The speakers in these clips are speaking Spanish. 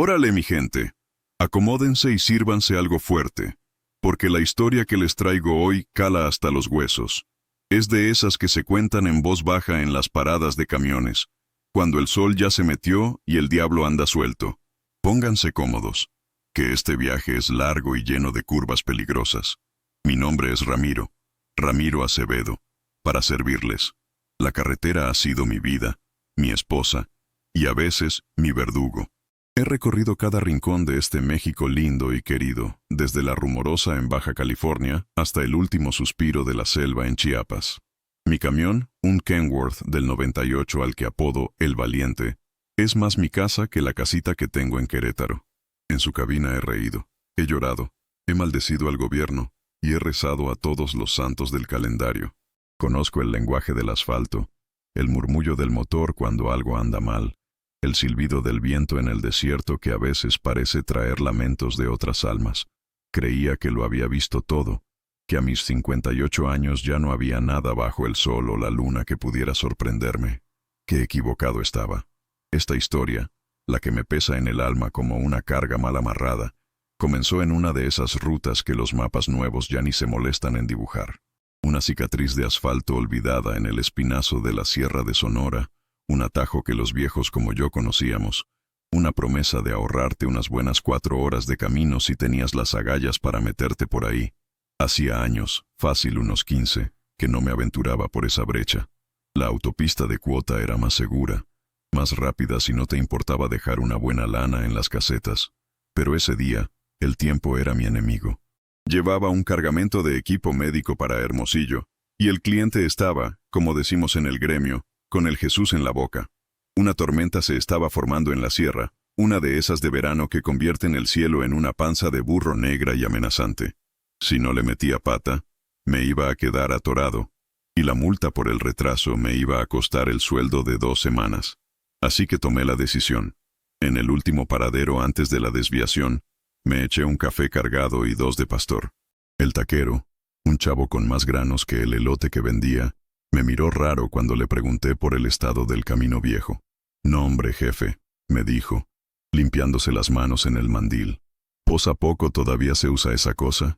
Órale, mi gente. Acomódense y sírvanse algo fuerte, porque la historia que les traigo hoy cala hasta los huesos. Es de esas que se cuentan en voz baja en las paradas de camiones, cuando el sol ya se metió y el diablo anda suelto. Pónganse cómodos, que este viaje es largo y lleno de curvas peligrosas. Mi nombre es Ramiro, Ramiro Acevedo, para servirles. La carretera ha sido mi vida, mi esposa, y a veces mi verdugo. He recorrido cada rincón de este México lindo y querido, desde la Rumorosa en Baja California hasta el último suspiro de la selva en Chiapas. Mi camión, un Kenworth del 98 al que apodo El Valiente, es más mi casa que la casita que tengo en Querétaro. En su cabina he reído, he llorado, he maldecido al gobierno y he rezado a todos los santos del calendario. Conozco el lenguaje del asfalto, el murmullo del motor cuando algo anda mal, el silbido del viento en el desierto que a veces parece traer lamentos de otras almas. Creía que lo había visto todo, que a mis 58 años ya no había nada bajo el sol o la luna que pudiera sorprenderme. Qué equivocado estaba. Esta historia, la que me pesa en el alma como una carga mal amarrada, comenzó en una de esas rutas que los mapas nuevos ya ni se molestan en dibujar. Una cicatriz de asfalto olvidada en el espinazo de la Sierra de Sonora, un atajo que los viejos como yo conocíamos, una promesa de ahorrarte unas buenas 4 horas de camino si tenías las agallas para meterte por ahí. Hacía años, fácil unos 15, que no me aventuraba por esa brecha. La autopista de cuota era más segura, más rápida si no te importaba dejar una buena lana en las casetas. Pero ese día, el tiempo era mi enemigo. Llevaba un cargamento de equipo médico para Hermosillo, y el cliente estaba, como decimos en el gremio, con el Jesús en la boca. Una tormenta se estaba formando en la sierra, una de esas de verano que convierten el cielo en una panza de burro negra y amenazante. Si no le metía pata, me iba a quedar atorado, y la multa por el retraso me iba a costar el sueldo de 2 semanas. Así que tomé la decisión. En el último paradero antes de la desviación, me eché un café cargado y 2 de pastor. El taquero, un chavo con más granos que el elote que vendía, me miró raro cuando le pregunté por el estado del camino viejo. «No, hombre, jefe», me dijo, limpiándose las manos en el mandil. «¿Pos a poco todavía se usa esa cosa?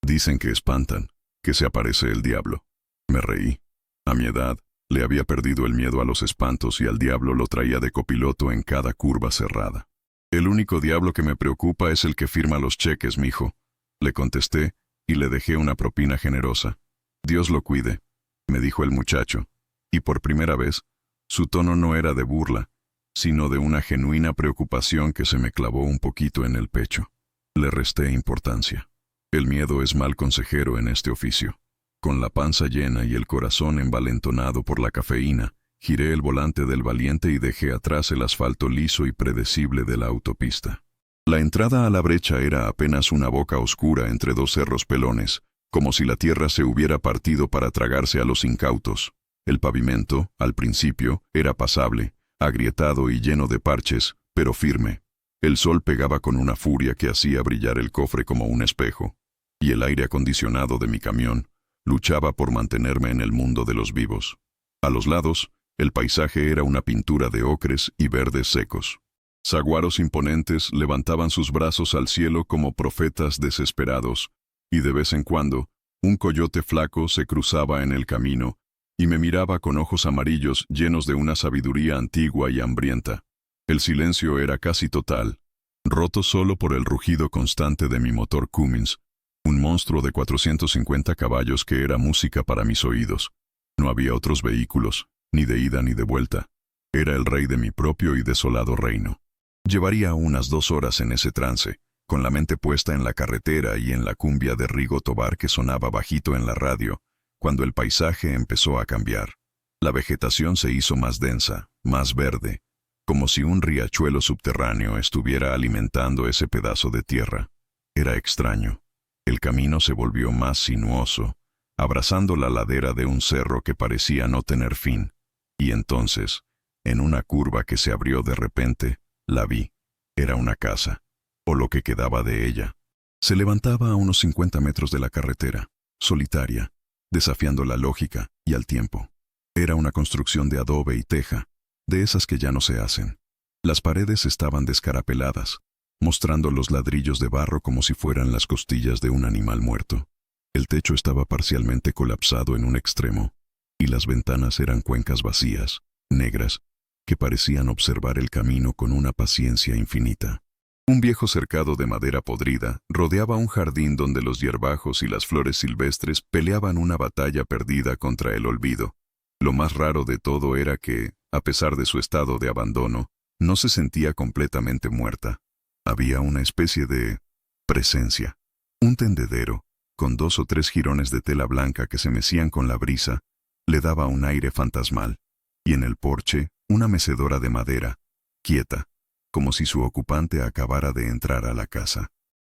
Dicen que espantan, que se aparece el diablo». Me reí. A mi edad, le había perdido el miedo a los espantos y al diablo lo traía de copiloto en cada curva cerrada. «El único diablo que me preocupa es el que firma los cheques, mijo», le contesté y le dejé una propina generosa. «Dios lo cuide», me dijo el muchacho, y por primera vez, su tono no era de burla, sino de una genuina preocupación que se me clavó un poquito en el pecho. Le resté importancia. El miedo es mal consejero en este oficio. Con la panza llena y el corazón envalentonado por la cafeína, giré el volante del Valiente y dejé atrás el asfalto liso y predecible de la autopista. La entrada a la brecha era apenas una boca oscura entre 2 cerros pelones, como si la tierra se hubiera partido para tragarse a los incautos. El pavimento, al principio, era pasable, agrietado y lleno de parches, pero firme. El sol pegaba con una furia que hacía brillar el cofre como un espejo, y el aire acondicionado de mi camión luchaba por mantenerme en el mundo de los vivos. A los lados, el paisaje era una pintura de ocres y verdes secos. Saguaros imponentes levantaban sus brazos al cielo como profetas desesperados, y de vez en cuando, un coyote flaco se cruzaba en el camino y me miraba con ojos amarillos llenos de una sabiduría antigua y hambrienta. El silencio era casi total, roto solo por el rugido constante de mi motor Cummins, un monstruo de 450 caballos que era música para mis oídos. No había otros vehículos, ni de ida ni de vuelta. Era el rey de mi propio y desolado reino. Llevaría unas 2 horas en ese trance, con la mente puesta en la carretera y en la cumbia de Rigo Tobar que sonaba bajito en la radio, cuando el paisaje empezó a cambiar. La vegetación se hizo más densa, más verde, como si un riachuelo subterráneo estuviera alimentando ese pedazo de tierra. Era extraño. El camino se volvió más sinuoso, abrazando la ladera de un cerro que parecía no tener fin, y entonces, en una curva que se abrió de repente, la vi. Era una casa, o lo que quedaba de ella. Se levantaba a unos 50 metros de la carretera, solitaria, desafiando la lógica y al tiempo. Era una construcción de adobe y teja, de esas que ya no se hacen. Las paredes estaban descarapeladas, mostrando los ladrillos de barro como si fueran las costillas de un animal muerto. El techo estaba parcialmente colapsado en un extremo, y las ventanas eran cuencas vacías, negras, que parecían observar el camino con una paciencia infinita. Un viejo cercado de madera podrida rodeaba un jardín donde los hierbajos y las flores silvestres peleaban una batalla perdida contra el olvido. Lo más raro de todo era que, a pesar de su estado de abandono, no se sentía completamente muerta. Había una especie de presencia. Un tendedero, con 2 o 3 jirones de tela blanca que se mecían con la brisa, le daba un aire fantasmal. Y en el porche, una mecedora de madera, quieta, como si su ocupante acabara de entrar a la casa.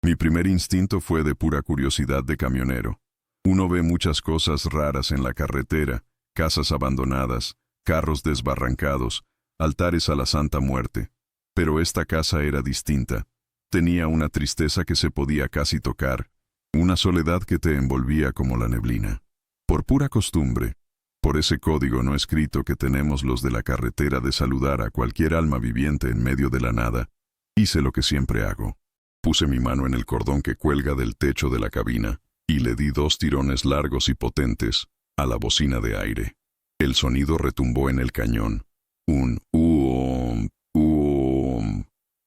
Mi primer instinto fue de pura curiosidad de camionero. Uno ve muchas cosas raras en la carretera, casas abandonadas, carros desbarrancados, altares a la Santa Muerte. Pero esta casa era distinta. Tenía una tristeza que se podía casi tocar, una soledad que te envolvía como la neblina. Por pura costumbre, por ese código no escrito que tenemos los de la carretera de saludar a cualquier alma viviente en medio de la nada, hice lo que siempre hago. Puse mi mano en el cordón que cuelga del techo de la cabina y le di 2 tirones largos y potentes a la bocina de aire. El sonido retumbó en el cañón, un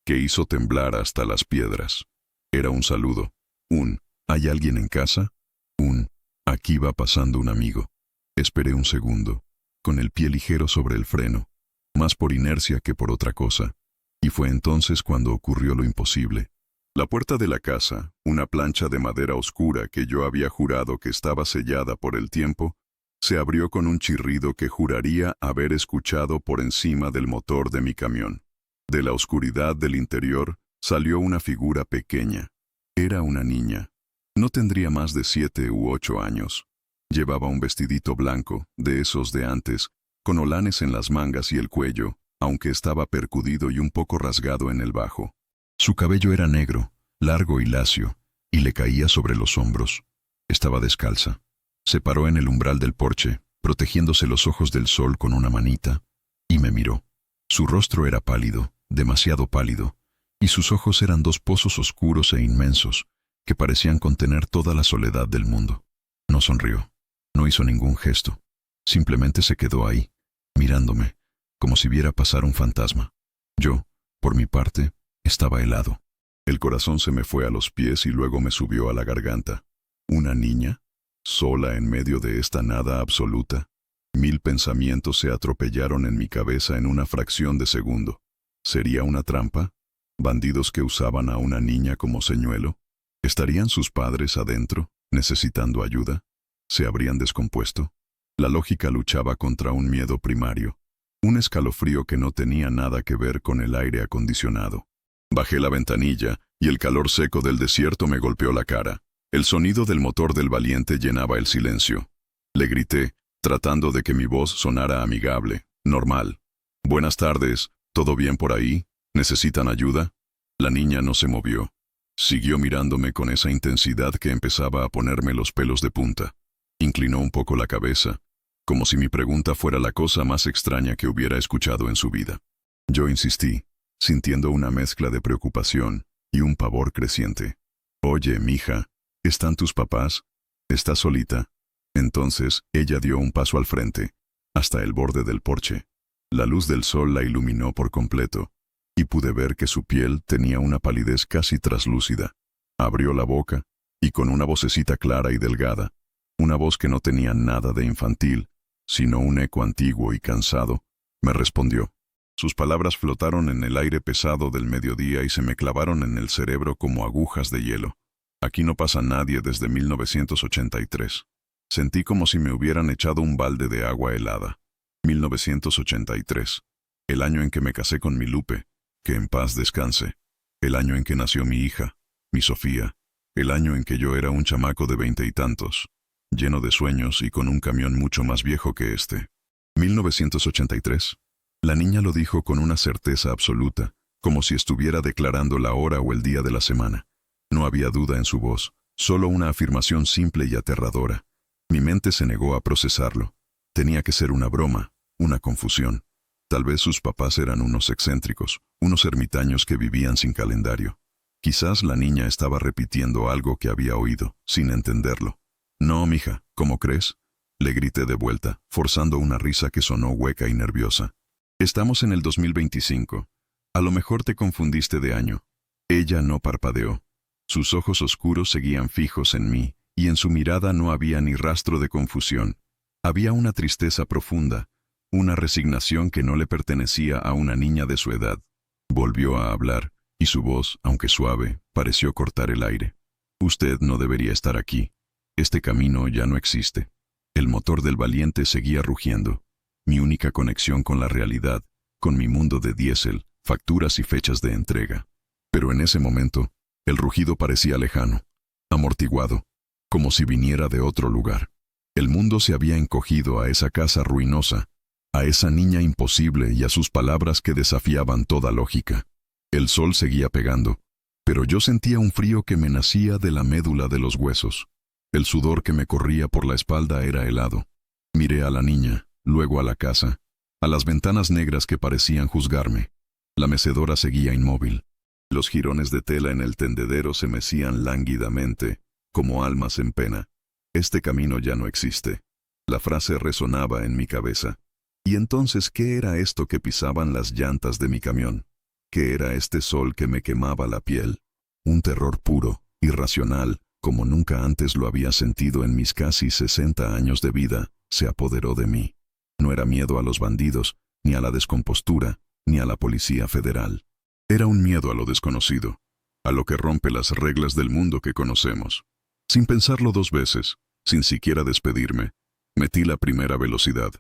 que hizo temblar hasta las piedras. Era un saludo, un ¿hay alguien en casa? Un aquí va pasando un amigo. Esperé un segundo, con el pie ligero sobre el freno, más por inercia que por otra cosa, y fue entonces cuando ocurrió lo imposible. La puerta de la casa, una plancha de madera oscura que yo había jurado que estaba sellada por el tiempo, se abrió con un chirrido que juraría haber escuchado por encima del motor de mi camión. De la oscuridad del interior salió una figura pequeña. Era una niña. No tendría más de 7 u 8 años. Llevaba un vestidito blanco, de esos de antes, con holanes en las mangas y el cuello, aunque estaba percudido y un poco rasgado en el bajo. Su cabello era negro, largo y lacio, y le caía sobre los hombros. Estaba descalza. Se paró en el umbral del porche, protegiéndose los ojos del sol con una manita, y me miró. Su rostro era pálido, demasiado pálido, y sus ojos eran 2 pozos oscuros e inmensos, que parecían contener toda la soledad del mundo. No sonrió. No hizo ningún gesto. Simplemente se quedó ahí, mirándome, como si viera pasar un fantasma. Yo, por mi parte, estaba helado. El corazón se me fue a los pies y luego me subió a la garganta. ¿Una niña? ¿Sola en medio de esta nada absoluta? 1000 pensamientos se atropellaron en mi cabeza en una fracción de segundo. ¿Sería una trampa? ¿Bandidos que usaban a una niña como señuelo? ¿Estarían sus padres adentro, necesitando ayuda? ¿Se habrían descompuesto? La lógica luchaba contra un miedo primario, un escalofrío que no tenía nada que ver con el aire acondicionado. Bajé la ventanilla y el calor seco del desierto me golpeó la cara. El sonido del motor del Valiente llenaba el silencio. Le grité, tratando de que mi voz sonara amigable, normal. «Buenas tardes, ¿todo bien por ahí? ¿Necesitan ayuda?» La niña no se movió. Siguió mirándome con esa intensidad que empezaba a ponerme los pelos de punta. Inclinó un poco la cabeza, como si mi pregunta fuera la cosa más extraña que hubiera escuchado en su vida. Yo insistí, sintiendo una mezcla de preocupación y un pavor creciente. «Oye, mija, ¿están tus papás? ¿Estás solita?» Entonces, ella dio un paso al frente, hasta el borde del porche. La luz del sol la iluminó por completo, y pude ver que su piel tenía una palidez casi traslúcida. Abrió la boca, y con una vocecita clara y delgada, una voz que no tenía nada de infantil, sino un eco antiguo y cansado, me respondió. Sus palabras flotaron en el aire pesado del mediodía y se me clavaron en el cerebro como agujas de hielo. Aquí no pasa nadie desde 1983. Sentí como si me hubieran echado un balde de agua helada. 1983. El año en que me casé con mi Lupe, que en paz descanse. El año en que nació mi hija, mi Sofía. El año en que yo era un chamaco de 20 y tantos, lleno de sueños y con un camión mucho más viejo que este. 1983. La niña lo dijo con una certeza absoluta, como si estuviera declarando la hora o el día de la semana. No había duda en su voz, solo una afirmación simple y aterradora. Mi mente se negó a procesarlo. Tenía que ser una broma, una confusión. Tal vez sus papás eran unos excéntricos, unos ermitaños que vivían sin calendario. Quizás la niña estaba repitiendo algo que había oído, sin entenderlo. No, mija, ¿cómo crees? Le grité de vuelta, forzando una risa que sonó hueca y nerviosa. Estamos en el 2025. A lo mejor te confundiste de año. Ella no parpadeó. Sus ojos oscuros seguían fijos en mí, y en su mirada no había ni rastro de confusión. Había una tristeza profunda, una resignación que no le pertenecía a una niña de su edad. Volvió a hablar, y su voz, aunque suave, pareció cortar el aire. Usted no debería estar aquí. Este camino ya no existe. El motor del Valiente seguía rugiendo. Mi única conexión con la realidad, con mi mundo de diésel, facturas y fechas de entrega. Pero en ese momento, el rugido parecía lejano, amortiguado, como si viniera de otro lugar. El mundo se había encogido a esa casa ruinosa, a esa niña imposible y a sus palabras que desafiaban toda lógica. El sol seguía pegando, pero yo sentía un frío que me nacía de la médula de los huesos. El sudor que me corría por la espalda era helado. Miré a la niña, luego a la casa, a las ventanas negras que parecían juzgarme. La mecedora seguía inmóvil. Los jirones de tela en el tendedero se mecían lánguidamente, como almas en pena. Este camino ya no existe. La frase resonaba en mi cabeza. ¿Y entonces qué era esto que pisaban las llantas de mi camión? ¿Qué era este sol que me quemaba la piel? Un terror puro, irracional, como nunca antes lo había sentido en mis casi 60 años de vida, se apoderó de mí. No era miedo a los bandidos, ni a la descompostura, ni a la policía federal. Era un miedo a lo desconocido, a lo que rompe las reglas del mundo que conocemos. Sin pensarlo 2 veces, sin siquiera despedirme, metí la primera velocidad.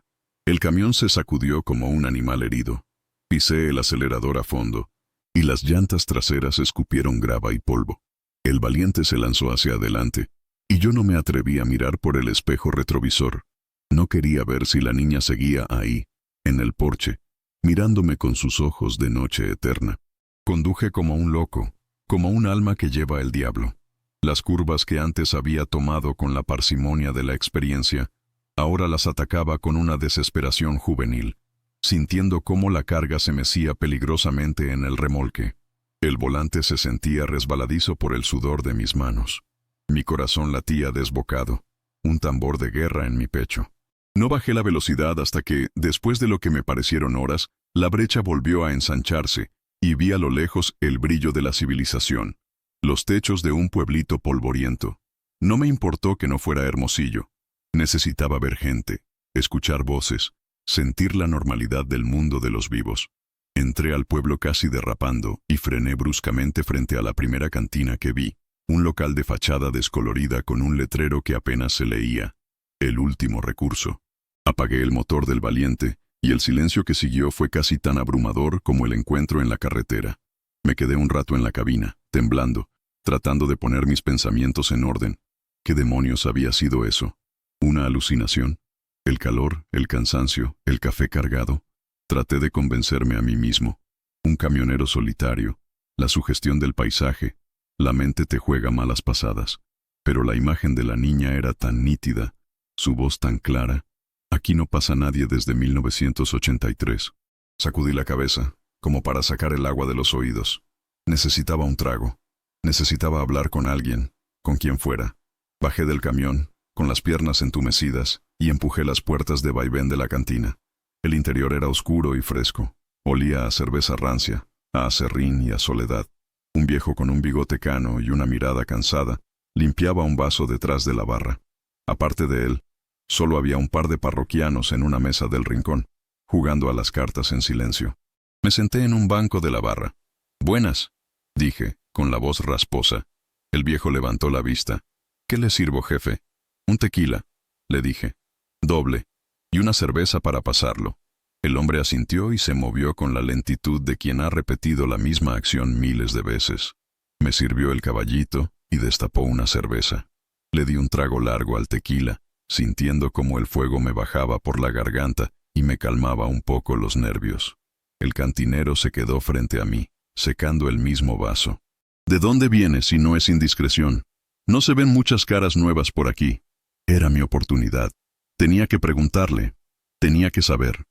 El camión se sacudió como un animal herido. Pisé el acelerador a fondo, y las llantas traseras escupieron grava y polvo. El Valiente se lanzó hacia adelante, y yo no me atreví a mirar por el espejo retrovisor. No quería ver si la niña seguía ahí, en el porche, mirándome con sus ojos de noche eterna. Conduje como un loco, como un alma que lleva el diablo. Las curvas que antes había tomado con la parsimonia de la experiencia, ahora las atacaba con una desesperación juvenil, sintiendo cómo la carga se mecía peligrosamente en el remolque. El volante se sentía resbaladizo por el sudor de mis manos. Mi corazón latía desbocado, un tambor de guerra en mi pecho. No bajé la velocidad hasta que, después de lo que me parecieron horas, la brecha volvió a ensancharse, y vi a lo lejos el brillo de la civilización, los techos de un pueblito polvoriento. No me importó que no fuera Hermosillo. Necesitaba ver gente, escuchar voces, sentir la normalidad del mundo de los vivos. Entré al pueblo casi derrapando y frené bruscamente frente a la primera cantina que vi, un local de fachada descolorida con un letrero que apenas se leía: el último recurso. Apagué el motor del Valiente, y el silencio que siguió fue casi tan abrumador como el encuentro en la carretera. Me quedé un rato en la cabina, temblando, tratando de poner mis pensamientos en orden. ¿Qué demonios había sido eso? ¿Una alucinación? ¿El calor, el cansancio, el café cargado? Traté de convencerme a mí mismo. Un camionero solitario, la sugestión del paisaje, la mente te juega malas pasadas. Pero la imagen de la niña era tan nítida, su voz tan clara. Aquí no pasa nadie desde 1983. Sacudí la cabeza, como para sacar el agua de los oídos. Necesitaba un trago. Necesitaba hablar con alguien, con quien fuera. Bajé del camión, con las piernas entumecidas, y empujé las puertas de vaivén de la cantina. El interior era oscuro y fresco. Olía a cerveza rancia, a aserrín y a soledad. Un viejo con un bigote cano y una mirada cansada limpiaba un vaso detrás de la barra. Aparte de él, solo había un par de parroquianos en una mesa del rincón, jugando a las cartas en silencio. Me senté en un banco de la barra. «Buenas», dije, con la voz rasposa. El viejo levantó la vista. «¿Qué le sirvo, jefe?» «Un tequila», le dije. «Doble, y una cerveza para pasarlo». El hombre asintió y se movió con la lentitud de quien ha repetido la misma acción miles de veces. Me sirvió el caballito y destapó una cerveza. Le di un trago largo al tequila, sintiendo cómo el fuego me bajaba por la garganta y me calmaba un poco los nervios. El cantinero se quedó frente a mí, secando el mismo vaso. «¿De dónde vienes si no es indiscreción? No se ven muchas caras nuevas por aquí». Era mi oportunidad. Tenía que preguntarle. Tenía que saber.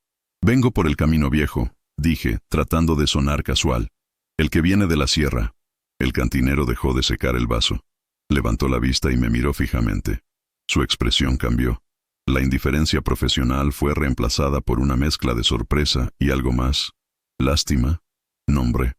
«Vengo por el camino viejo», dije, tratando de sonar casual. «El que viene de la sierra». El cantinero dejó de secar el vaso. Levantó la vista y me miró fijamente. Su expresión cambió. La indiferencia profesional fue reemplazada por una mezcla de sorpresa y algo más. Lástima. Nombre,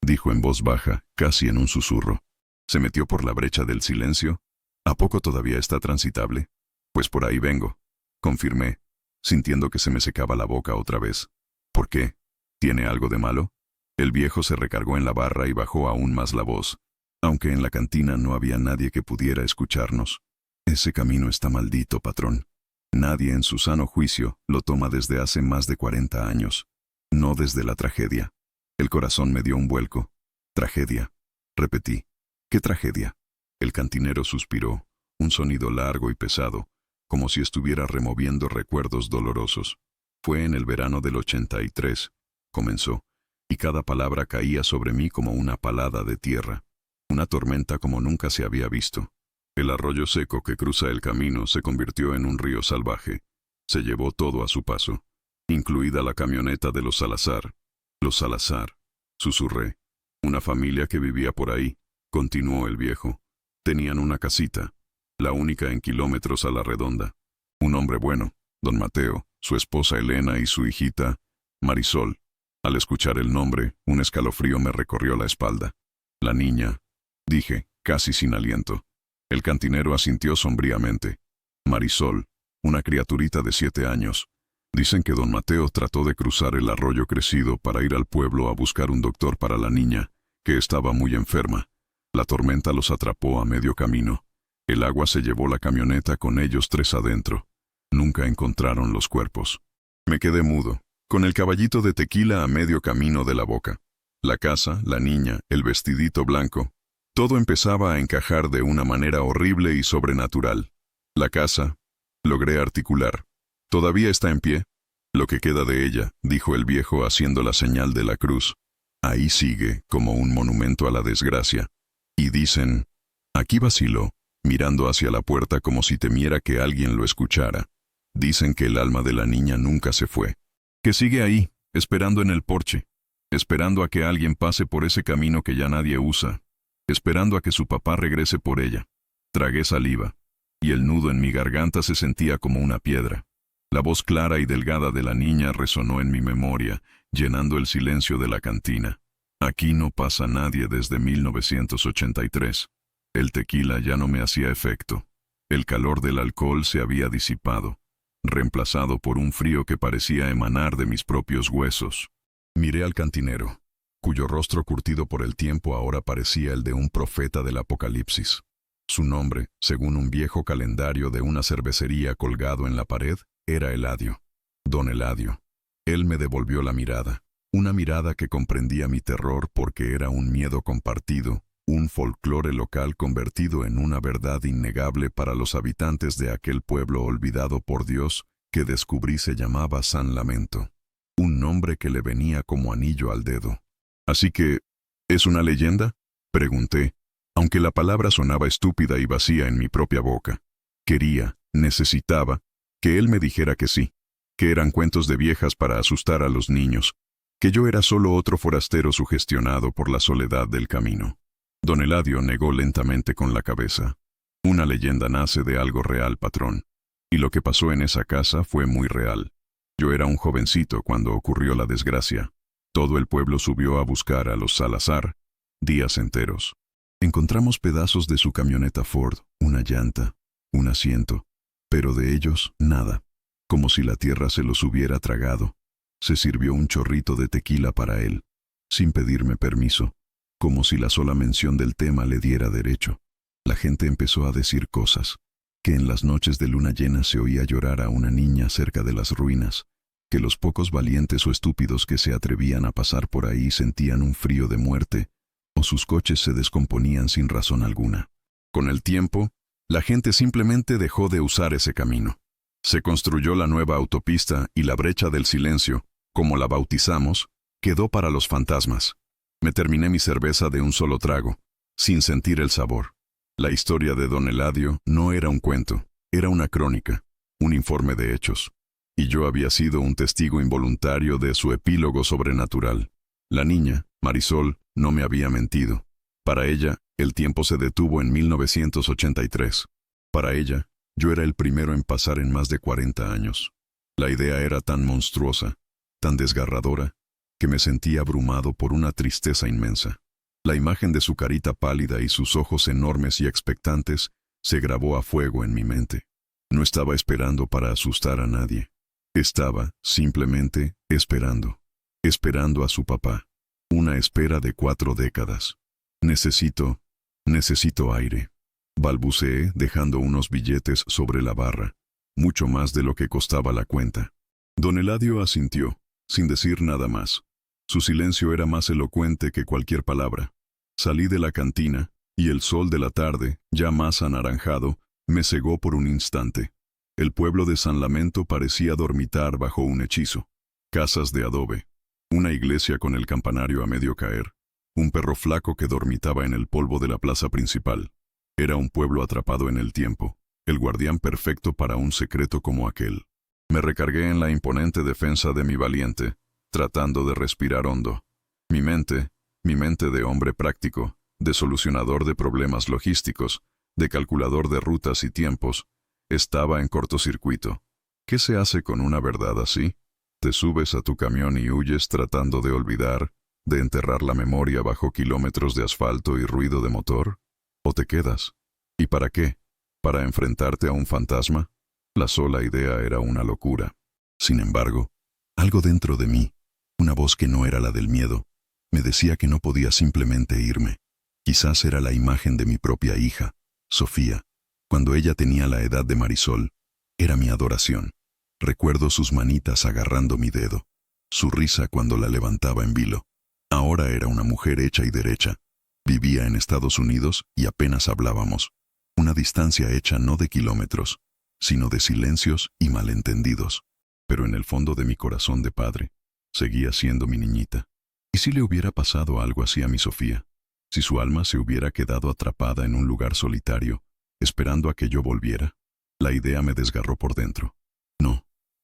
dijo en voz baja, casi en un susurro. Se metió por la brecha del silencio. ¿A poco todavía está transitable? Pues por ahí vengo, confirmé, sintiendo que se me secaba la boca otra vez. ¿Por qué? ¿Tiene algo de malo? El viejo se recargó en la barra y bajó aún más la voz, aunque en la cantina no había nadie que pudiera escucharnos. Ese camino está maldito, patrón. Nadie en su sano juicio lo toma desde hace más de 40 años. No desde la tragedia. El corazón me dio un vuelco. Tragedia. Repetí. ¿Qué tragedia? El cantinero suspiró, un sonido largo y pesado, como si estuviera removiendo recuerdos dolorosos. Fue en el verano del 83, comenzó, y cada palabra caía sobre mí como una palada de tierra, una tormenta como nunca se había visto. El arroyo seco que cruza el camino se convirtió en un río salvaje. Se llevó todo a su paso, incluida la camioneta de los Salazar. Los Salazar, susurré. Una familia que vivía por ahí, continuó el viejo. Tenían una casita, la única en kilómetros a la redonda. Un hombre bueno, don Mateo, su esposa Elena y su hijita, Marisol. Al escuchar el nombre, un escalofrío me recorrió la espalda. La niña, dije, casi sin aliento. El cantinero asintió sombríamente. Marisol, una criaturita de 7 años. Dicen que don Mateo trató de cruzar el arroyo crecido para ir al pueblo a buscar un doctor para la niña, que estaba muy enferma. La tormenta los atrapó a medio camino. El agua se llevó la camioneta con ellos 3 adentro. Nunca encontraron los cuerpos. Me quedé mudo, con el caballito de tequila a medio camino de la boca. La casa, la niña, el vestidito blanco. Todo empezaba a encajar de una manera horrible y sobrenatural. La casa, logré articular. Todavía está en pie. Lo que queda de ella, dijo el viejo haciendo la señal de la cruz. Ahí sigue, como un monumento a la desgracia. Y dicen, aquí vaciló, mirando hacia la puerta como si temiera que alguien lo escuchara. Dicen que el alma de la niña nunca se fue. Que sigue ahí, esperando en el porche. Esperando a que alguien pase por ese camino que ya nadie usa. Esperando a que su papá regrese por ella. Tragué saliva, y el nudo en mi garganta se sentía como una piedra. La voz clara y delgada de la niña resonó en mi memoria, llenando el silencio de la cantina. Aquí no pasa nadie desde 1983. El tequila ya no me hacía efecto. El calor del alcohol se había disipado, reemplazado por un frío que parecía emanar de mis propios huesos. Miré al cantinero, cuyo rostro curtido por el tiempo ahora parecía el de un profeta del apocalipsis. Su nombre, según un viejo calendario de una cervecería colgado en la pared, era Eladio. Don Eladio. Él me devolvió la mirada, una mirada que comprendía mi terror porque era un miedo compartido, un folclore local convertido en una verdad innegable para los habitantes de aquel pueblo olvidado por Dios que descubrí se llamaba San Lamento. Un nombre que le venía como anillo al dedo. Así que, ¿es una leyenda?, pregunté, aunque la palabra sonaba estúpida y vacía en mi propia boca. Quería, necesitaba, que él me dijera que sí, que eran cuentos de viejas para asustar a los niños, que yo era solo otro forastero sugestionado por la soledad del camino. Don Eladio negó lentamente con la cabeza. Una leyenda nace de algo real, patrón, y lo que pasó en esa casa fue muy real. Yo era un jovencito cuando ocurrió la desgracia. Todo el pueblo subió a buscar a los Salazar, días enteros. Encontramos pedazos de su camioneta Ford, una llanta, un asiento, pero de ellos nada, como si la tierra se los hubiera tragado. Se sirvió un chorrito de tequila para él, sin pedirme permiso, como si la sola mención del tema le diera derecho. La gente empezó a decir cosas, que en las noches de luna llena se oía llorar a una niña cerca de las ruinas, que los pocos valientes o estúpidos que se atrevían a pasar por ahí sentían un frío de muerte, o sus coches se descomponían sin razón alguna. Con el tiempo, la gente simplemente dejó de usar ese camino. Se construyó la nueva autopista y la brecha del silencio, como la bautizamos, quedó para los fantasmas. Me terminé mi cerveza de un solo trago, sin sentir el sabor. La historia de don Eladio no era un cuento, era una crónica, un informe de hechos. Y yo había sido un testigo involuntario de su epílogo sobrenatural. La niña, Marisol, no me había mentido. Para ella, el tiempo se detuvo en 1983. Para ella, yo era el primero en pasar en más de 40 años. La idea era tan monstruosa, tan desgarradora, que me sentí abrumado por una tristeza inmensa. La imagen de su carita pálida y sus ojos enormes y expectantes se grabó a fuego en mi mente. No estaba esperando para asustar a nadie. Estaba, simplemente, esperando. Esperando a su papá. Una espera de 4 décadas. Necesito aire. Balbuceé, dejando unos billetes sobre la barra. Mucho más de lo que costaba la cuenta. Don Eladio asintió, sin decir nada más. Su silencio era más elocuente que cualquier palabra. Salí de la cantina, y el sol de la tarde, ya más anaranjado, me cegó por un instante. El pueblo de San Lamento parecía dormitar bajo un hechizo. Casas de adobe, una iglesia con el campanario a medio caer, un perro flaco que dormitaba en el polvo de la plaza principal. Era un pueblo atrapado en el tiempo, el guardián perfecto para un secreto como aquel. Me recargué en la imponente defensa de mi valiente, tratando de respirar hondo. Mi mente de hombre práctico, de solucionador de problemas logísticos, de calculador de rutas y tiempos, estaba en cortocircuito. ¿Qué se hace con una verdad así? ¿Te subes a tu camión y huyes tratando de olvidar, de enterrar la memoria bajo kilómetros de asfalto y ruido de motor? ¿O te quedas? ¿Y para qué? ¿Para enfrentarte a un fantasma? La sola idea era una locura. Sin embargo, algo dentro de mí, una voz que no era la del miedo, me decía que no podía simplemente irme. Quizás era la imagen de mi propia hija, Sofía. Cuando ella tenía la edad de Marisol, era mi adoración. Recuerdo sus manitas agarrando mi dedo, su risa cuando la levantaba en vilo. Ahora era una mujer hecha y derecha. Vivía en Estados Unidos y apenas hablábamos. Una distancia hecha no de kilómetros, sino de silencios y malentendidos. Pero en el fondo de mi corazón de padre, seguía siendo mi niñita. ¿Y si le hubiera pasado algo así a mi Sofía? Si su alma se hubiera quedado atrapada en un lugar solitario, esperando a que yo volviera. La idea me desgarró por dentro.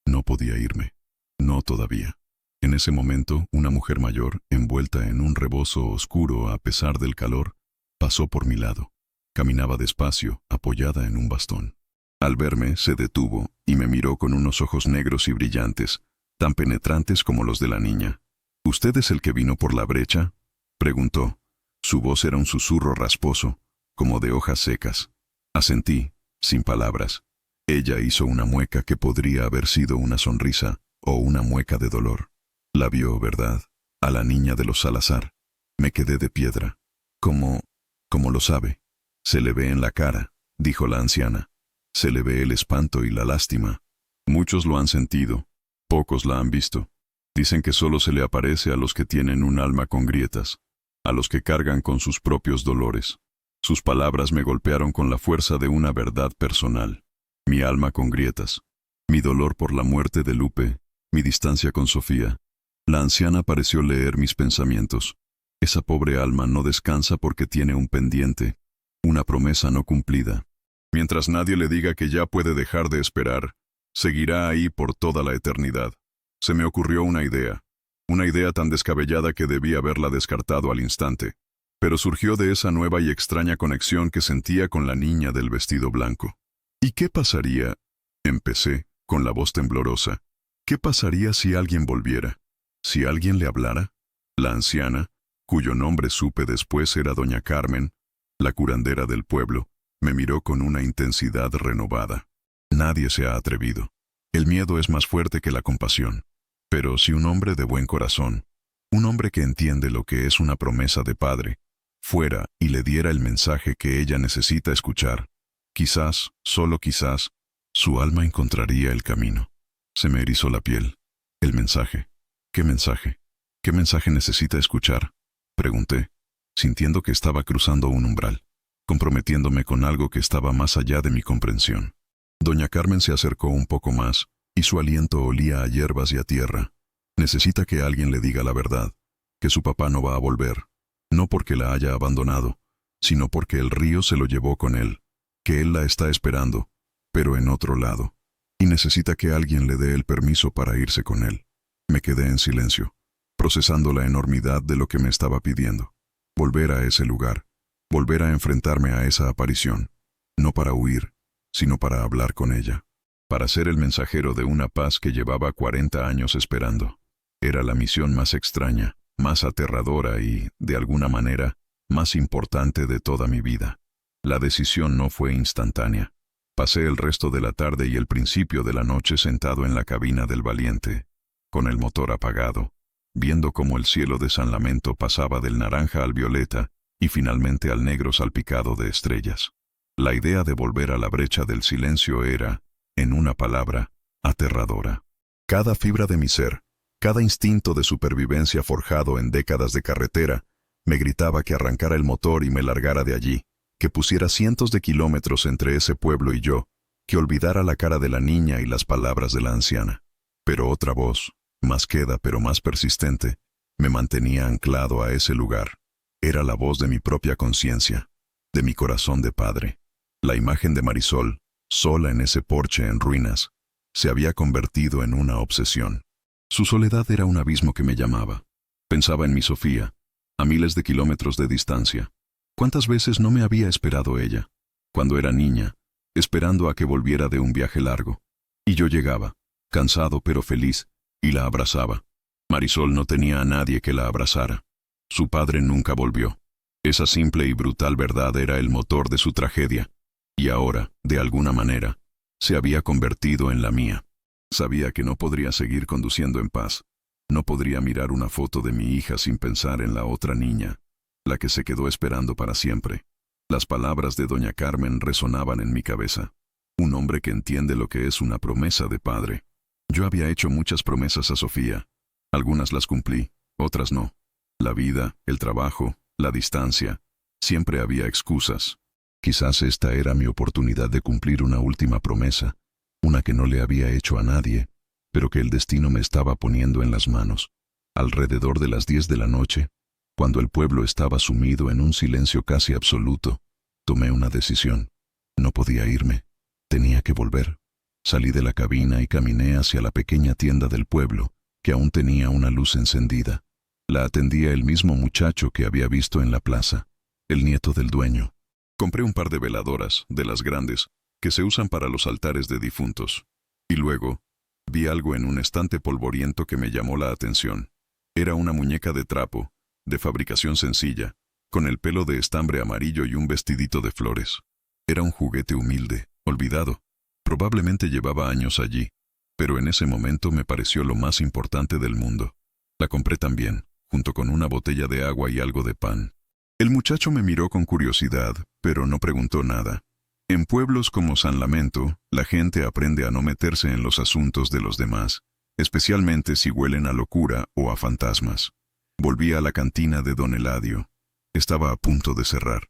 No podía irme. No todavía. En ese momento, una mujer mayor, envuelta en un rebozo oscuro a pesar del calor, pasó por mi lado. Caminaba despacio, apoyada en un bastón. Al verme, se detuvo y me miró con unos ojos negros y brillantes, tan penetrantes como los de la niña. ¿Usted es el que vino por la brecha?, preguntó. Su voz era un susurro rasposo, como de hojas secas. Asentí, sin palabras. Ella hizo una mueca que podría haber sido una sonrisa o una mueca de dolor. La vio, ¿verdad? A la niña de los Salazar. Me quedé de piedra. ¿Cómo lo sabe? Se le ve en la cara, dijo la anciana. Se le ve el espanto y la lástima. Muchos lo han sentido, pocos la han visto. Dicen que solo se le aparece a los que tienen un alma con grietas, a los que cargan con sus propios dolores. Sus palabras me golpearon con la fuerza de una verdad personal. Mi alma con grietas, mi dolor por la muerte de Lupe, mi distancia con Sofía. La anciana pareció leer mis pensamientos. Esa pobre alma no descansa porque tiene un pendiente, una promesa no cumplida. Mientras nadie le diga que ya puede dejar de esperar, seguirá ahí por toda la eternidad. Se me ocurrió una idea tan descabellada que debí haberla descartado al instante, pero surgió de esa nueva y extraña conexión que sentía con la niña del vestido blanco. ¿Y qué pasaría? Empecé, con la voz temblorosa. ¿Qué pasaría si alguien volviera? ¿Si alguien le hablara? La anciana, cuyo nombre supe después era doña Carmen, la curandera del pueblo, me miró con una intensidad renovada. Nadie se ha atrevido. El miedo es más fuerte que la compasión. Pero si un hombre de buen corazón, un hombre que entiende lo que es una promesa de padre, fuera y le diera el mensaje que ella necesita escuchar, quizás, solo quizás, su alma encontraría el camino. Se me erizó la piel. El mensaje. ¿Qué mensaje? ¿Qué mensaje necesita escuchar?, pregunté, sintiendo que estaba cruzando un umbral, comprometiéndome con algo que estaba más allá de mi comprensión. Doña Carmen se acercó un poco más, y su aliento olía a hierbas y a tierra. Necesita que alguien le diga la verdad, que su papá no va a volver, no porque la haya abandonado, sino porque el río se lo llevó con él, que él la está esperando, pero en otro lado, y necesita que alguien le dé el permiso para irse con él. Me quedé en silencio, procesando la enormidad de lo que me estaba pidiendo. Volver a ese lugar, Volver a enfrentarme a esa aparición, no para huir, sino para hablar con ella, para ser el mensajero de una paz que llevaba 40 años esperando. Era la misión más extraña, más aterradora y, de alguna manera, más importante de toda mi vida. La decisión no fue instantánea. Pasé el resto de la tarde y el principio de la noche sentado en la cabina del Valiente, con el motor apagado, viendo cómo el cielo de San Lamento pasaba del naranja al violeta y finalmente al negro salpicado de estrellas. La idea de volver a la brecha del silencio era, en una palabra, aterradora. Cada fibra de mi ser, cada instinto de supervivencia forjado en décadas de carretera, me gritaba que arrancara el motor y me largara de allí, que pusiera cientos de kilómetros entre ese pueblo y yo, que olvidara la cara de la niña y las palabras de la anciana. Pero otra voz, más queda pero más persistente, me mantenía anclado a ese lugar. Era la voz de mi propia conciencia, de mi corazón de padre. La imagen de Marisol, sola en ese porche en ruinas, se había convertido en una obsesión. Su soledad era un abismo que me llamaba. Pensaba en mi Sofía, a miles de kilómetros de distancia. ¿Cuántas veces no me había esperado ella? Cuando era niña, esperando a que volviera de un viaje largo. Y yo llegaba, cansado pero feliz, y la abrazaba. Marisol no tenía a nadie que la abrazara. Su padre nunca volvió. Esa simple y brutal verdad era el motor de su tragedia. Y ahora, de alguna manera, se había convertido en la mía. Sabía que no podría seguir conduciendo en paz. No podría mirar una foto de mi hija sin pensar en la otra niña, la que se quedó esperando para siempre. Las palabras de doña Carmen resonaban en mi cabeza. Un hombre que entiende lo que es una promesa de padre. Yo había hecho muchas promesas a Sofía. Algunas las cumplí, otras no. La vida, el trabajo, la distancia. Siempre había excusas. Quizás esta era mi oportunidad de cumplir una última promesa, una que no le había hecho a nadie, pero que el destino me estaba poniendo en las manos. Alrededor de las 10 de la noche, cuando el pueblo estaba sumido en un silencio casi absoluto, tomé una decisión. No podía irme. Tenía que volver. Salí de la cabina y caminé hacia la pequeña tienda del pueblo, que aún tenía una luz encendida. La atendía el mismo muchacho que había visto en la plaza, el nieto del dueño. Compré un par de veladoras, de las grandes, que se usan para los altares de difuntos. Y luego, vi algo en un estante polvoriento que me llamó la atención. Era una muñeca de trapo, de fabricación sencilla, con el pelo de estambre amarillo y un vestidito de flores. Era un juguete humilde, olvidado. Probablemente llevaba años allí, pero en ese momento me pareció lo más importante del mundo. La compré también, junto con una botella de agua y algo de pan. El muchacho me miró con curiosidad, pero no preguntó nada. En pueblos como San Lamento, la gente aprende a no meterse en los asuntos de los demás, especialmente si huelen a locura o a fantasmas. Volví a la cantina de don Eladio. Estaba a punto de cerrar.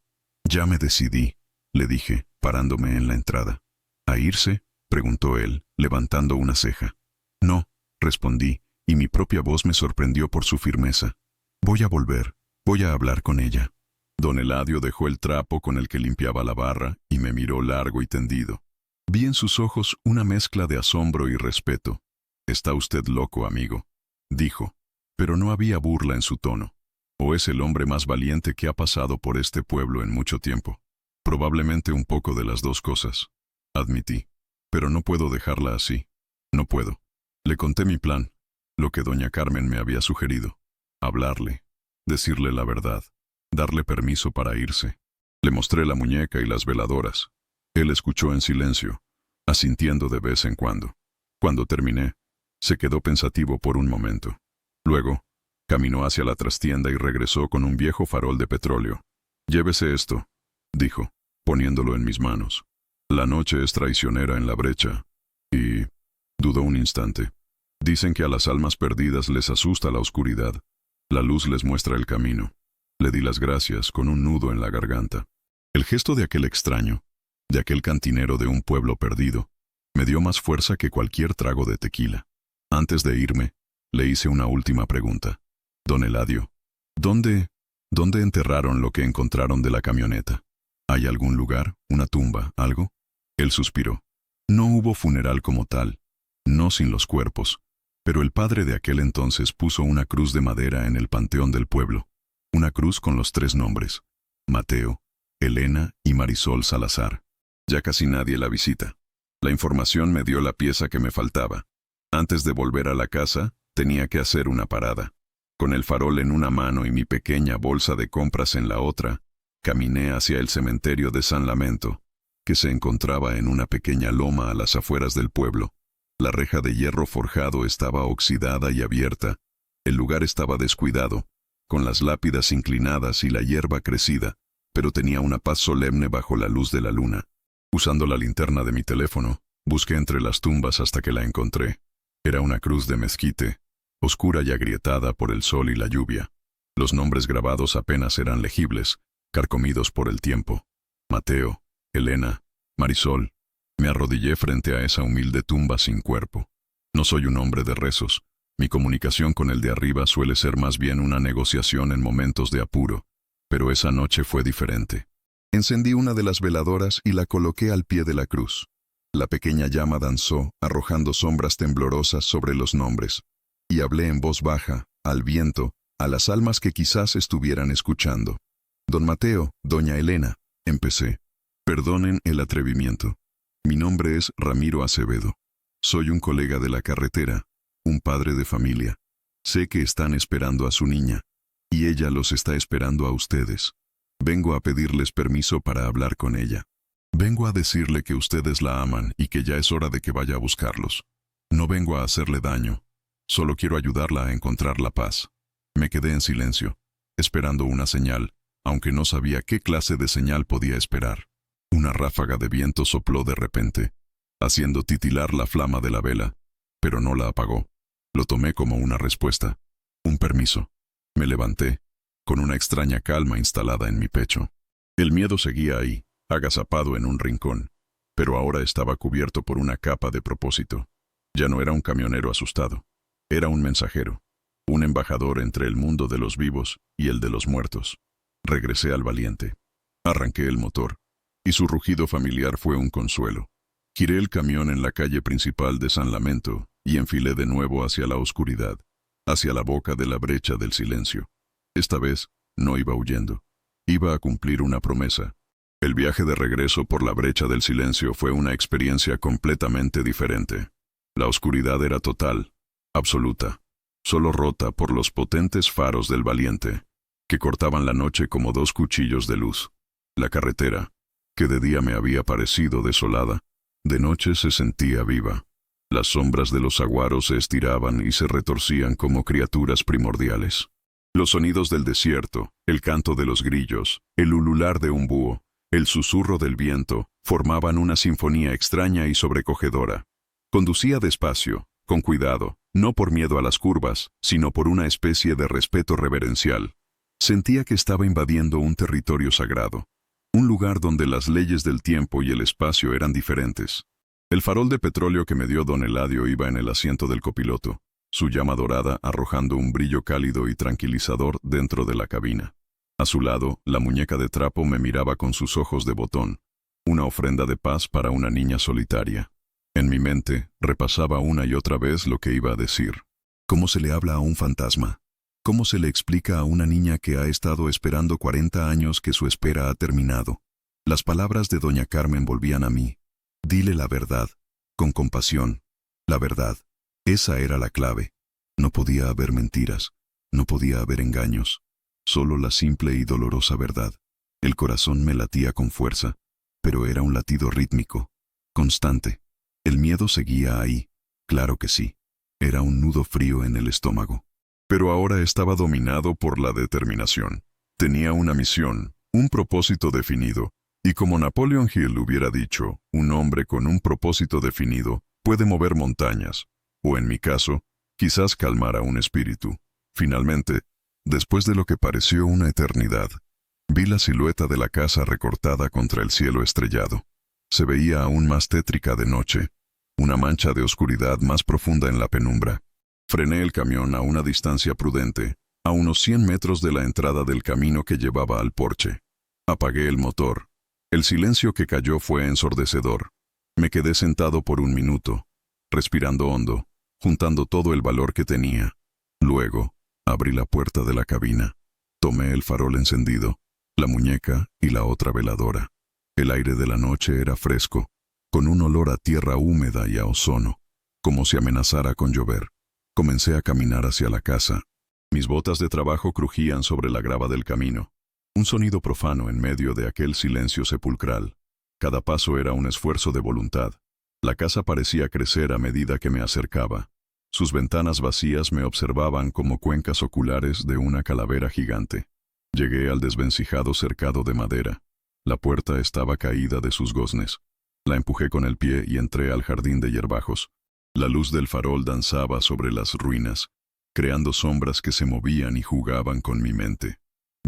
Ya me decidí, le dije, parándome en la entrada. ¿A irse?, preguntó él, levantando una ceja. No, respondí, y mi propia voz me sorprendió por su firmeza. Voy a volver, voy a hablar con ella. Don Eladio dejó el trapo con el que limpiaba la barra y me miró largo y tendido. Vi en sus ojos una mezcla de asombro y respeto. «Está usted loco, amigo», dijo, pero no había burla en su tono. «O es el hombre más valiente que ha pasado por este pueblo en mucho tiempo». «Probablemente un poco de las dos cosas», admití. «Pero no puedo dejarla así. No puedo». Le conté mi plan, lo que doña Carmen me había sugerido. Hablarle, decirle la verdad, darle permiso para irse. Le mostré la muñeca y las veladoras. Él escuchó en silencio, asintiendo de vez en cuando. Cuando terminé, se quedó pensativo por un momento. Luego, caminó hacia la trastienda y regresó con un viejo farol de petróleo. «Llévese esto», dijo, poniéndolo en mis manos. «La noche es traicionera en la brecha». Y dudó un instante. «Dicen que a las almas perdidas les asusta la oscuridad. La luz les muestra el camino». Le di las gracias con un nudo en la garganta. El gesto de aquel extraño, de aquel cantinero de un pueblo perdido, me dio más fuerza que cualquier trago de tequila. Antes de irme, le hice una última pregunta. «Don Eladio, ¿dónde enterraron lo que encontraron de la camioneta? ¿Hay algún lugar, una tumba, algo?» Él suspiró. «No hubo funeral como tal, no sin los cuerpos, pero el padre de aquel entonces puso una cruz de madera en el panteón del pueblo. Una cruz con los 3 nombres: Mateo, Elena y Marisol Salazar. Ya casi nadie la visita. La información me dio la pieza que me faltaba. Antes de volver a la casa, tenía que hacer una parada. Con el farol en una mano y mi pequeña bolsa de compras en la otra, caminé hacia el cementerio de San Lamento, que se encontraba en una pequeña loma a las afueras del pueblo. La reja de hierro forjado estaba oxidada y abierta. El lugar estaba descuidado, con las lápidas inclinadas y la hierba crecida, pero tenía una paz solemne bajo la luz de la luna. Usando la linterna de mi teléfono, busqué entre las tumbas hasta que la encontré. Era una cruz de mezquite, oscura y agrietada por el sol y la lluvia. Los nombres grabados apenas eran legibles, carcomidos por el tiempo. Mateo, Elena, Marisol. Me arrodillé frente a esa humilde tumba sin cuerpo. No soy un hombre de rezos. Mi comunicación con el de arriba suele ser más bien una negociación en momentos de apuro, pero esa noche fue diferente. Encendí una de las veladoras y la coloqué al pie de la cruz. La pequeña llama danzó, arrojando sombras temblorosas sobre los nombres, y hablé en voz baja, al viento, a las almas que quizás estuvieran escuchando. Don Mateo, doña Elena, empecé. Perdonen el atrevimiento. Mi nombre es Ramiro Acevedo. Soy un colega de la carretera, un padre de familia. Sé que están esperando a su niña, y ella los está esperando a ustedes. Vengo a pedirles permiso para hablar con ella. Vengo a decirle que ustedes la aman y que ya es hora de que vaya a buscarlos. No vengo a hacerle daño, solo quiero ayudarla a encontrar la paz. Me quedé en silencio, esperando una señal, aunque no sabía qué clase de señal podía esperar. Una ráfaga de viento sopló de repente, haciendo titilar la flama de la vela, pero no la apagó. Lo tomé como una respuesta, un permiso. Me levanté, con una extraña calma instalada en mi pecho. El miedo seguía ahí, agazapado en un rincón, pero ahora estaba cubierto por una capa de propósito. Ya no era un camionero asustado, era un mensajero, un embajador entre el mundo de los vivos y el de los muertos. Regresé al valiente. Arranqué el motor, y su rugido familiar fue un consuelo. Giré el camión en la calle principal de San Lamento y enfilé de nuevo hacia la oscuridad, hacia la boca de la brecha del silencio. Esta vez no iba huyendo, iba a cumplir una promesa. El viaje de regreso por la brecha del silencio fue una experiencia completamente diferente. La oscuridad era total, absoluta, solo rota por los potentes faros del valiente, que cortaban la noche como dos cuchillos de luz. La carretera, que de día me había parecido desolada, de noche se sentía viva. Las sombras de los saguaros se estiraban y se retorcían como criaturas primordiales. Los sonidos del desierto, el canto de los grillos, el ulular de un búho, el susurro del viento, formaban una sinfonía extraña y sobrecogedora. Conducía despacio, con cuidado, no por miedo a las curvas, sino por una especie de respeto reverencial. Sentía que estaba invadiendo un territorio sagrado, un lugar donde las leyes del tiempo y el espacio eran diferentes. El farol de petróleo que me dio don Eladio iba en el asiento del copiloto, su llama dorada arrojando un brillo cálido y tranquilizador dentro de la cabina. A su lado, la muñeca de trapo me miraba con sus ojos de botón, una ofrenda de paz para una niña solitaria. En mi mente, repasaba una y otra vez lo que iba a decir. ¿Cómo se le habla a un fantasma? ¿Cómo se le explica a una niña que ha estado esperando 40 años que su espera ha terminado? Las palabras de doña Carmen volvían a mí. Dile la verdad, con compasión. La verdad. Esa era la clave. No podía haber mentiras, no podía haber engaños. Solo la simple y dolorosa verdad. El corazón me latía con fuerza, pero era un latido rítmico, constante. El miedo seguía ahí, claro que sí. Era un nudo frío en el estómago. Pero ahora estaba dominado por la determinación. Tenía una misión, un propósito definido, y como Napoleon Hill hubiera dicho, un hombre con un propósito definido puede mover montañas, o en mi caso, quizás calmar a un espíritu. Finalmente, después de lo que pareció una eternidad, vi la silueta de la casa recortada contra el cielo estrellado. Se veía aún más tétrica de noche, una mancha de oscuridad más profunda en la penumbra. Frené el camión a una distancia prudente, a unos 100 metros de la entrada del camino que llevaba al porche. Apagué el motor. El silencio que cayó fue ensordecedor. Me quedé sentado por un minuto, respirando hondo, juntando todo el valor que tenía. Luego, abrí la puerta de la cabina. Tomé el farol encendido. la muñeca y la otra veladora. El aire de la noche era fresco, con un olor a tierra húmeda y a ozono, como si amenazara con llover. Comencé a caminar hacia la casa. Mis botas de trabajo crujían sobre la grava del camino. Un sonido profano en medio de aquel silencio sepulcral. Cada paso era un esfuerzo de voluntad. La casa parecía crecer a medida que me acercaba. Sus ventanas vacías me observaban como cuencas oculares de una calavera gigante. Llegué al desvencijado cercado de madera. La puerta estaba caída de sus goznes. La empujé con el pie y entré al jardín de hierbajos. La luz del farol danzaba sobre las ruinas, creando sombras que se movían y jugaban con mi mente.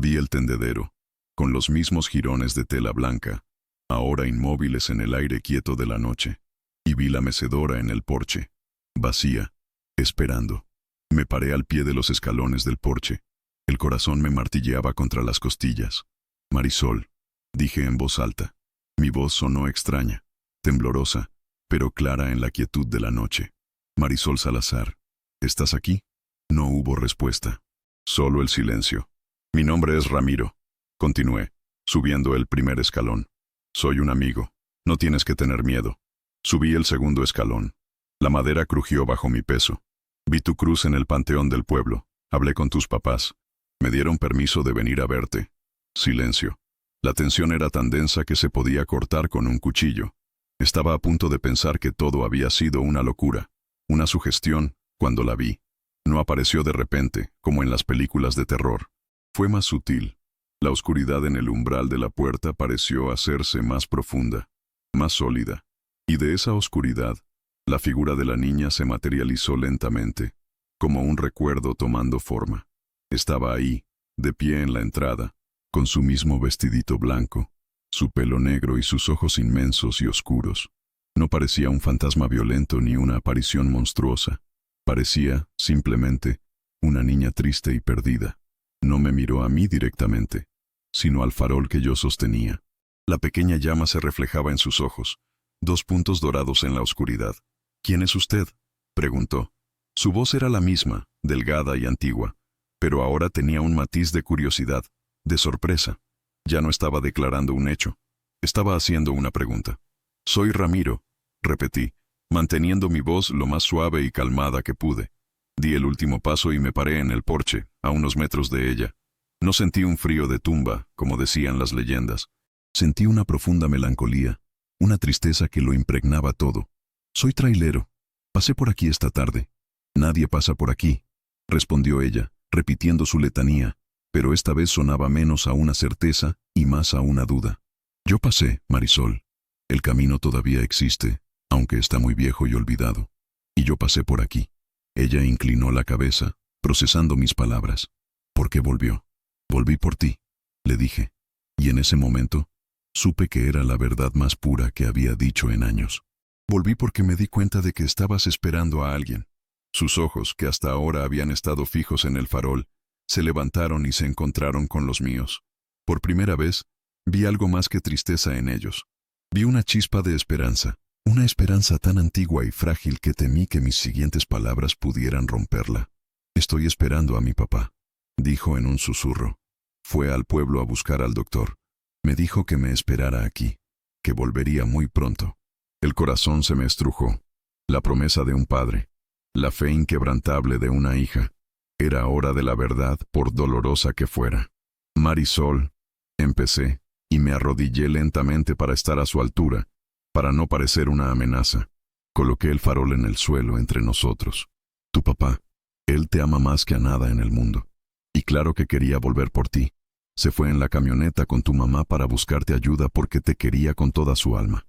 Vi el tendedero, con los mismos jirones de tela blanca, ahora inmóviles en el aire quieto de la noche, y vi la mecedora en el porche, vacía, esperando. Me paré al pie de los escalones del porche. El corazón me martilleaba contra las costillas. Marisol, dije en voz alta. Mi voz sonó extraña, temblorosa, pero clara en la quietud de la noche. Marisol Salazar, ¿estás aquí? No hubo respuesta. Solo el silencio. Mi nombre es Ramiro. Continué, subiendo el primer escalón. Soy un amigo. No tienes que tener miedo. Subí el segundo escalón. La madera crujió bajo mi peso. Vi tu cruz en el panteón del pueblo. Hablé con tus papás. Me dieron permiso de venir a verte. Silencio. La tensión era tan densa que se podía cortar con un cuchillo. Estaba a punto de pensar que todo había sido una locura, una sugestión, cuando la vi. No apareció de repente, como en las películas de terror. Fue más sutil. La oscuridad en el umbral de la puerta pareció hacerse más profunda, más sólida. Y de esa oscuridad, la figura de la niña se materializó lentamente, como un recuerdo tomando forma. Estaba ahí, de pie en la entrada, con su mismo vestidito blanco, su pelo negro y sus ojos inmensos y oscuros. No parecía un fantasma violento ni una aparición monstruosa. Parecía, simplemente, una niña triste y perdida. No me miró a mí directamente, sino al farol que yo sostenía. La pequeña llama se reflejaba en sus ojos, 2 puntos dorados en la oscuridad. «¿Quién es usted?», preguntó. Su voz era la misma, delgada y antigua, pero ahora tenía un matiz de curiosidad, de sorpresa. Ya no estaba declarando un hecho. Estaba haciendo una pregunta. «Soy Ramiro», repetí, manteniendo mi voz lo más suave y calmada que pude. Di el último paso y me paré en el porche, a unos metros de ella. No sentí un frío de tumba, como decían las leyendas. Sentí una profunda melancolía, una tristeza que lo impregnaba todo. «Soy trailero. Pasé por aquí esta tarde». «Nadie pasa por aquí», respondió ella, repitiendo su letanía, pero esta vez sonaba menos a una certeza y más a una duda. «Yo pasé, Marisol. El camino todavía existe, aunque está muy viejo y olvidado. Y yo pasé por aquí». Ella inclinó la cabeza, procesando mis palabras. «¿Por qué volvió?» «Volví por ti», le dije. Y en ese momento, supe que era la verdad más pura que había dicho en años. «Volví porque me di cuenta de que estabas esperando a alguien». Sus ojos, que hasta ahora habían estado fijos en el farol, se levantaron y se encontraron con los míos. Por primera vez, vi algo más que tristeza en ellos. Vi una chispa de esperanza, una esperanza tan antigua y frágil que temí que mis siguientes palabras pudieran romperla. «Estoy esperando a mi papá», dijo en un susurro. «Fue al pueblo a buscar al doctor. Me dijo que me esperara aquí, que volvería muy pronto». El corazón se me estrujó. La promesa de un padre, la fe inquebrantable de una hija. Era hora de la verdad, por dolorosa que fuera. «Marisol», empecé, y me arrodillé lentamente para estar a su altura, para no parecer una amenaza. Coloqué el farol en el suelo entre nosotros. «Tu papá, él te ama más que a nada en el mundo. Y claro que quería volver por ti. Se fue en la camioneta con tu mamá para buscarte ayuda porque te quería con toda su alma».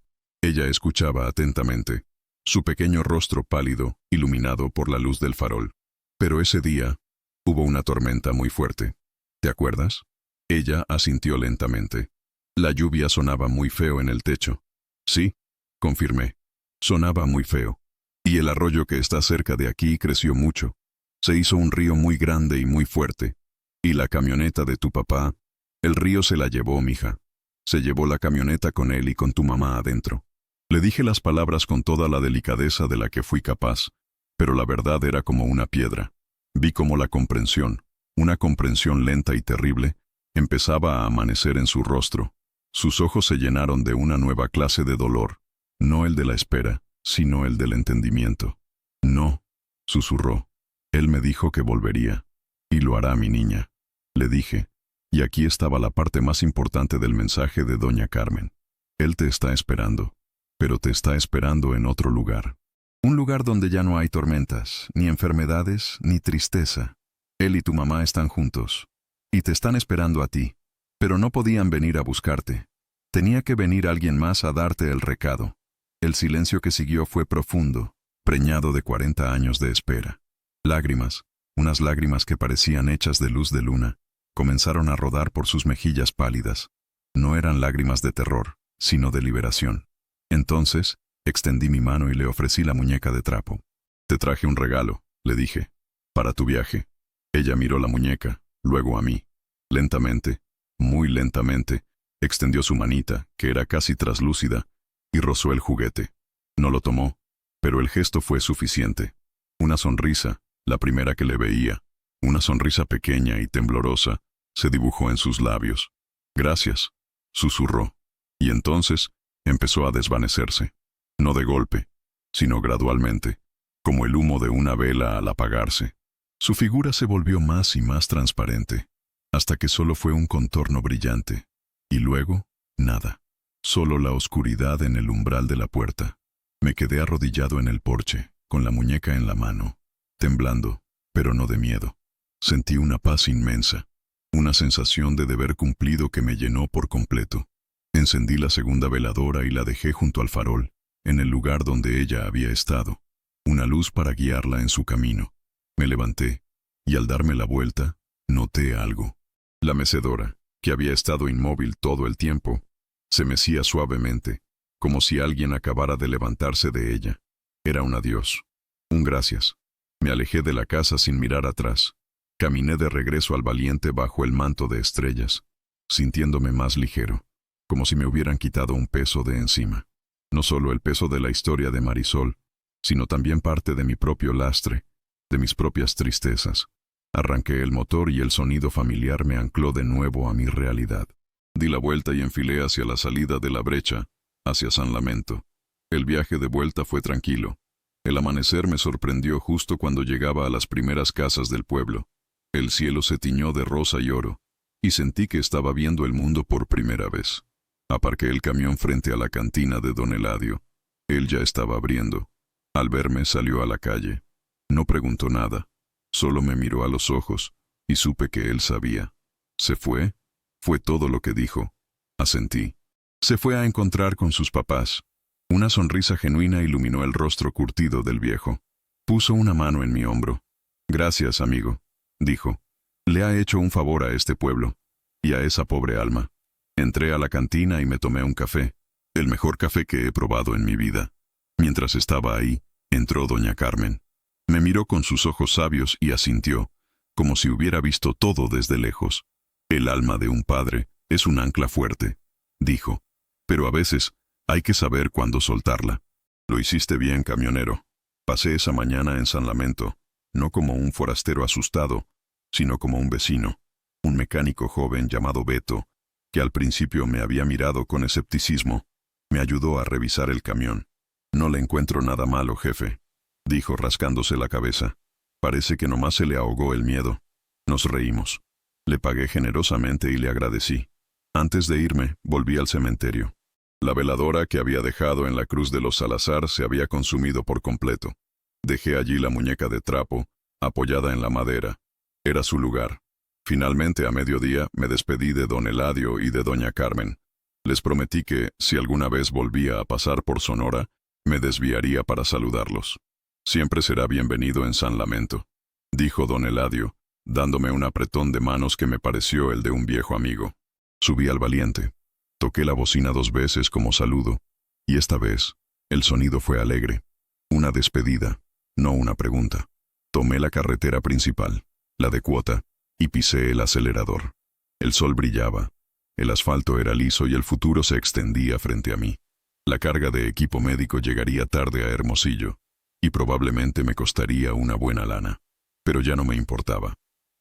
Ella escuchaba atentamente, su pequeño rostro pálido, iluminado por la luz del farol. «Pero ese día, hubo una tormenta muy fuerte. ¿Te acuerdas?» Ella asintió lentamente. «La lluvia sonaba muy feo en el techo». «Sí», confirmé. «Sonaba muy feo. Y el arroyo que está cerca de aquí creció mucho. Se hizo un río muy grande y muy fuerte. Y la camioneta de tu papá, el río se la llevó, mija. Se llevó la camioneta con él y con tu mamá adentro». Le dije las palabras con toda la delicadeza de la que fui capaz, pero la verdad era como una piedra. Vi como la comprensión, una comprensión lenta y terrible, Empezaba a amanecer en su rostro. Sus ojos se llenaron de una nueva clase de dolor, no el de la espera, sino el del entendimiento. No, susurró. Él me dijo que volvería. Y lo hará, mi niña. Le dije. Y aquí estaba la parte más importante del mensaje de doña Carmen. Él te está esperando, pero te está esperando en otro lugar. Un lugar donde ya no hay tormentas, ni enfermedades, ni tristeza. Él y tu mamá están juntos. Y te están esperando a ti. Pero no podían venir a buscarte. Tenía que venir alguien más a darte el recado. El silencio que siguió fue profundo, preñado de 40 años de espera. Lágrimas, unas lágrimas que parecían hechas de luz de luna, comenzaron a rodar por sus mejillas pálidas. No eran lágrimas de terror, sino de liberación. Entonces, extendí mi mano y le ofrecí la muñeca de trapo. Te traje un regalo, le dije, para tu viaje. Ella miró la muñeca, luego a mí. Lentamente, muy lentamente, extendió su manita, que era casi traslúcida, y rozó el juguete. No lo tomó, pero el gesto fue suficiente. Una sonrisa, la primera que le veía, una sonrisa pequeña y temblorosa, se dibujó en sus labios. Gracias, susurró, y entonces empezó a desvanecerse. No de golpe, sino gradualmente, como el humo de una vela al apagarse. Su figura se volvió más y más transparente, hasta que solo fue un contorno brillante, y luego, nada. Solo la oscuridad en el umbral de la puerta. Me quedé arrodillado en el porche, con la muñeca en la mano, temblando, pero no de miedo. Sentí una paz inmensa, una sensación de deber cumplido que me llenó por completo. Encendí la segunda veladora y la dejé junto al farol, en el lugar donde ella había estado, una luz para guiarla en su camino. Me levanté, y al darme la vuelta, noté algo. La mecedora, que había estado inmóvil todo el tiempo, se mecía suavemente, como si alguien acabara de levantarse de ella. Era un adiós, un gracias. Me alejé de la casa sin mirar atrás. Caminé de regreso al valiente bajo el manto de estrellas, sintiéndome más ligero, como si me hubieran quitado un peso de encima. No solo el peso de la historia de Marisol, sino también parte de mi propio lastre, de mis propias tristezas. Arranqué el motor y el sonido familiar me ancló de nuevo a mi realidad. Di la vuelta y enfilé hacia la salida de la brecha, hacia San Lamento. El viaje de vuelta fue tranquilo. El amanecer me sorprendió justo cuando llegaba a las primeras casas del pueblo. El cielo se tiñó de rosa y oro, y sentí que estaba viendo el mundo por primera vez. Aparqué el camión frente a la cantina de don Eladio. Él ya estaba abriendo. Al verme salió a la calle. No preguntó nada, solo me miró a los ojos, y supe que él sabía. ¿Se fue? Fue todo lo que dijo. Asentí. Se fue a encontrar con sus papás. Una sonrisa genuina iluminó el rostro curtido del viejo. Puso una mano en mi hombro. Gracias, amigo, dijo. Le ha hecho un favor a este pueblo, y a esa pobre alma. Entré a la cantina y me tomé un café, el mejor café que he probado en mi vida. Mientras estaba ahí, entró doña Carmen. Me miró con sus ojos sabios y asintió, como si hubiera visto todo desde lejos. El alma de un padre es un ancla fuerte, dijo, pero a veces hay que saber cuándo soltarla. Lo hiciste bien, camionero. Pasé esa mañana en San Lamento, no como un forastero asustado, sino como un vecino, un mecánico joven llamado Beto, que al principio me había mirado con escepticismo. Me ayudó a revisar el camión. No le encuentro nada malo, jefe, dijo rascándose la cabeza. Parece que nomás se le ahogó el miedo. Nos reímos. Le pagué generosamente y le agradecí. Antes de irme, volví al cementerio. La veladora que había dejado en la cruz de los Salazar se había consumido por completo. Dejé allí la muñeca de trapo, apoyada en la madera. Era su lugar. Finalmente, a mediodía, me despedí de don Eladio y de doña Carmen. Les prometí que, si alguna vez volvía a pasar por Sonora, me desviaría para saludarlos. Siempre será bienvenido en San Lamento, dijo don Eladio, dándome un apretón de manos que me pareció el de un viejo amigo. Subí al valiente. Toqué la bocina 2 veces como saludo, y esta vez, el sonido fue alegre. Una despedida, no una pregunta. Tomé la carretera principal, la de Cuota, y pisé el acelerador. El sol brillaba, el asfalto era liso y el futuro se extendía frente a mí. La carga de equipo médico llegaría tarde a Hermosillo, y probablemente me costaría una buena lana. Pero ya no me importaba.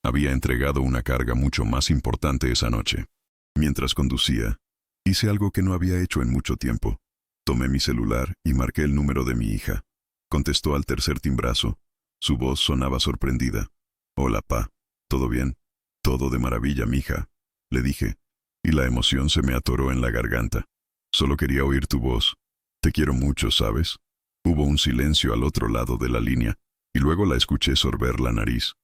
Había entregado una carga mucho más importante esa noche. Mientras conducía, hice algo que no había hecho en mucho tiempo. Tomé mi celular y marqué el número de mi hija. Contestó al tercer timbrazo. Su voz sonaba sorprendida. «Hola, pa. ¿Todo bien?» «Todo de maravilla, mija», le dije, y la emoción se me atoró en la garganta. «Solo quería oír tu voz. Te quiero mucho, ¿sabes?» Hubo un silencio al otro lado de la línea, y luego la escuché sorber la nariz.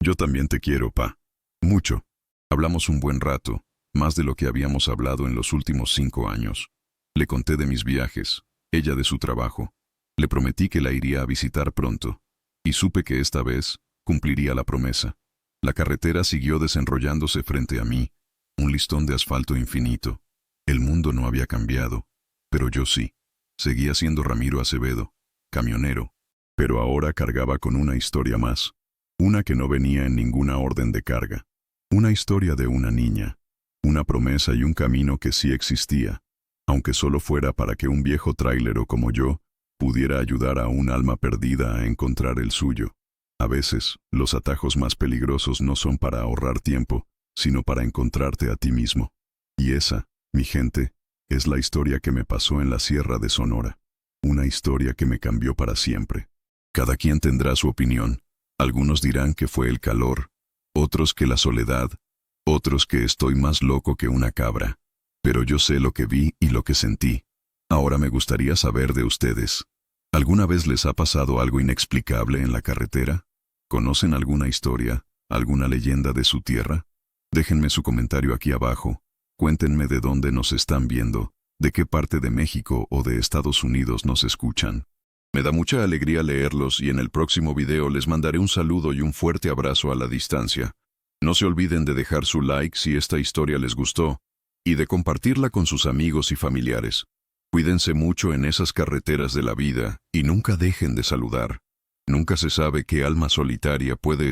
«Yo también te quiero, pa. Mucho». Hablamos un buen rato, más de lo que habíamos hablado en los últimos 5 años. Le conté de mis viajes, ella de su trabajo. Le prometí que la iría a visitar pronto, y supe que esta vez cumpliría la promesa. La carretera siguió desenrollándose frente a mí, un listón de asfalto infinito. El mundo no había cambiado, pero yo sí. Seguía siendo Ramiro Acevedo, camionero, pero ahora cargaba con una historia más, una que no venía en ninguna orden de carga. Una historia de una niña, una promesa y un camino que sí existía, aunque solo fuera para que un viejo trailero como yo pudiera ayudar a un alma perdida a encontrar el suyo. A veces, los atajos más peligrosos no son para ahorrar tiempo, sino para encontrarte a ti mismo. Y esa, mi gente, es la historia que me pasó en la Sierra de Sonora. Una historia que me cambió para siempre. Cada quien tendrá su opinión. Algunos dirán que fue el calor, otros que la soledad, otros que estoy más loco que una cabra. Pero yo sé lo que vi y lo que sentí. Ahora me gustaría saber de ustedes. ¿Alguna vez les ha pasado algo inexplicable en la carretera? ¿Conocen alguna historia, alguna leyenda de su tierra? Déjenme su comentario aquí abajo. Cuéntenme de dónde nos están viendo, de qué parte de México o de Estados Unidos nos escuchan. Me da mucha alegría leerlos y en el próximo video les mandaré un saludo y un fuerte abrazo a la distancia. No se olviden de dejar su like si esta historia les gustó y de compartirla con sus amigos y familiares. Cuídense mucho en esas carreteras de la vida y nunca dejen de saludar. Nunca se sabe qué alma solitaria puede